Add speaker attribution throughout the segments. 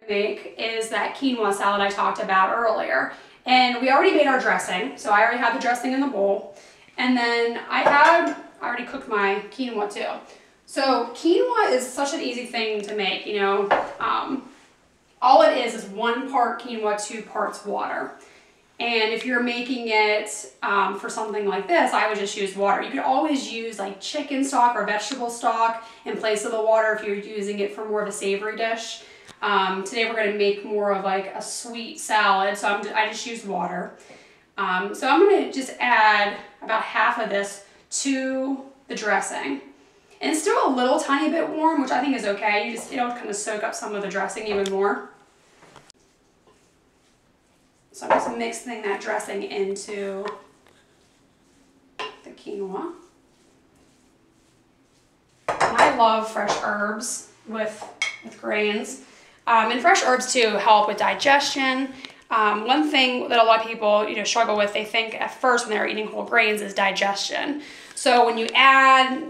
Speaker 1: Make is that quinoa salad I talked about earlier. And we already made our dressing, so I already had the dressing in the bowl. And then I already cooked my quinoa too. So quinoa is such an easy thing to make, you know. All it is 1 part quinoa, 2 parts water. And if you're making it for something like this, I would just use water. You could always use like chicken stock or vegetable stock in place of the water if you're using it for more of a savory dish. Today we're going to make more of like a sweet salad, so I just used water. So I'm going to just add about half of this to the dressing. And it's still a little tiny bit warm, which I think is okay. It'll kind of soak up some of the dressing even more. So I'm just mixing that dressing into the quinoa. And I love fresh herbs with grains. And fresh herbs too help with digestion. One thing that a lot of people struggle with, they think at first when they're eating whole grains, is digestion. So when you add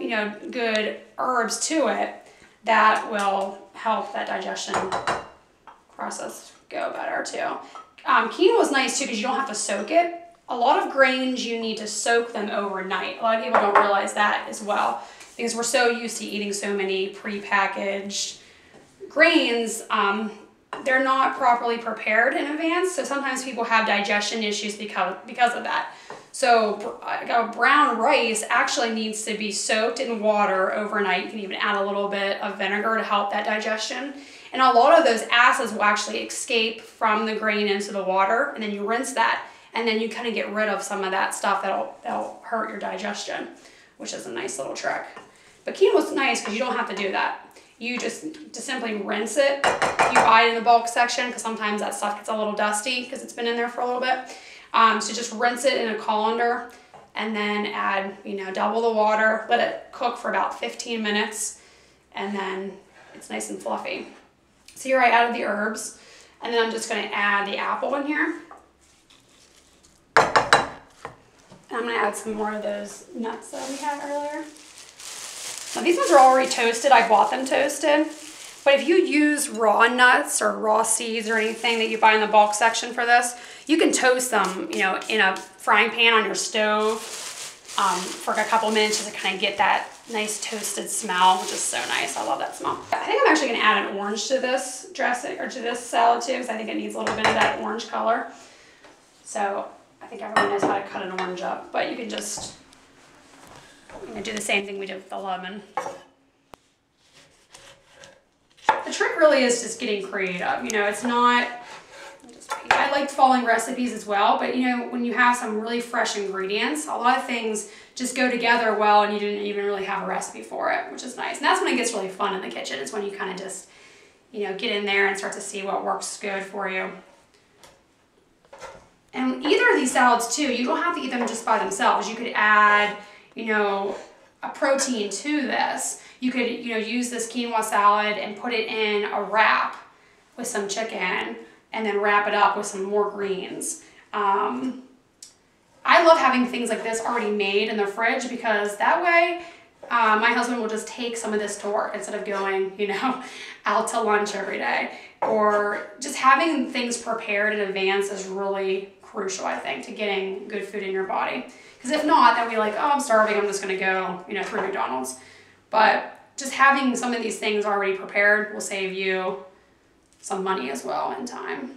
Speaker 1: good herbs to it, that will help that digestion process go better too. Quinoa is nice too because you don't have to soak it. A lot of grains you need to soak them overnight. A lot of people don't realize that as well because we're so used to eating so many pre-packaged grains. They're not properly prepared in advance, so sometimes people have digestion issues because of that. So brown rice actually needs to be soaked in water overnight. You can even add a little bit of vinegar to help that digestion. And a lot of those acids will actually escape from the grain into the water, and then you rinse that, and then you kind of get rid of some of that stuff that'll hurt your digestion, which is a nice little trick. But quinoa's nice because you don't have to do that. You just simply rinse it. You buy it in the bulk section because sometimes that stuff gets a little dusty because it's been in there for a little bit. So just rinse it in a colander and then add, double the water. Let it cook for about 15 minutes and then it's nice and fluffy. So here I added the herbs and then I'm just going to add the apple in here. And I'm going to add some more of those nuts that we had earlier. Now these ones are already toasted. I bought them toasted. But if you use raw nuts or raw seeds or anything that you buy in the bulk section for this, you can toast them, in a frying pan on your stove for a couple minutes just to kind of get that nice toasted smell, which is so nice. I love that smell. I think I'm actually going to add an orange to this dressing or to this salad too, because I think it needs a little bit of that orange color. So I think everyone knows how to cut an orange up, but you can just do the same thing we did with the lemon. The trick really is just getting creative. It's not, I like following recipes as well, but when you have some really fresh ingredients, a lot of things just go together well and you didn't even really have a recipe for it, which is nice. And that's when it gets really fun in the kitchen. It's when you kind of just, get in there and start to see what works good for you. And either of these salads too, you don't have to eat them just by themselves. You could add, a protein to this. You could, use this quinoa salad and put it in a wrap with some chicken and then wrap it up with some more greens. I love having things like this already made in the fridge because that way my husband will just take some of this to work instead of going, out to lunch every day. Or just having things prepared in advance is really crucial, I think, to getting good food in your body. Because if not, then we're like, oh, I'm starving, I'm just gonna go, through McDonald's. But just having some of these things already prepared will save you some money as well and time.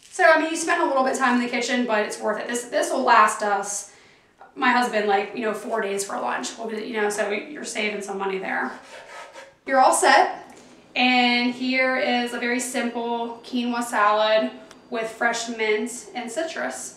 Speaker 1: So, you spend a little bit of time in the kitchen, but it's worth it. This will last us, my husband, 4 days for lunch. So you're saving some money there. You're all set. And here is a very simple quinoa salad with fresh mint and citrus.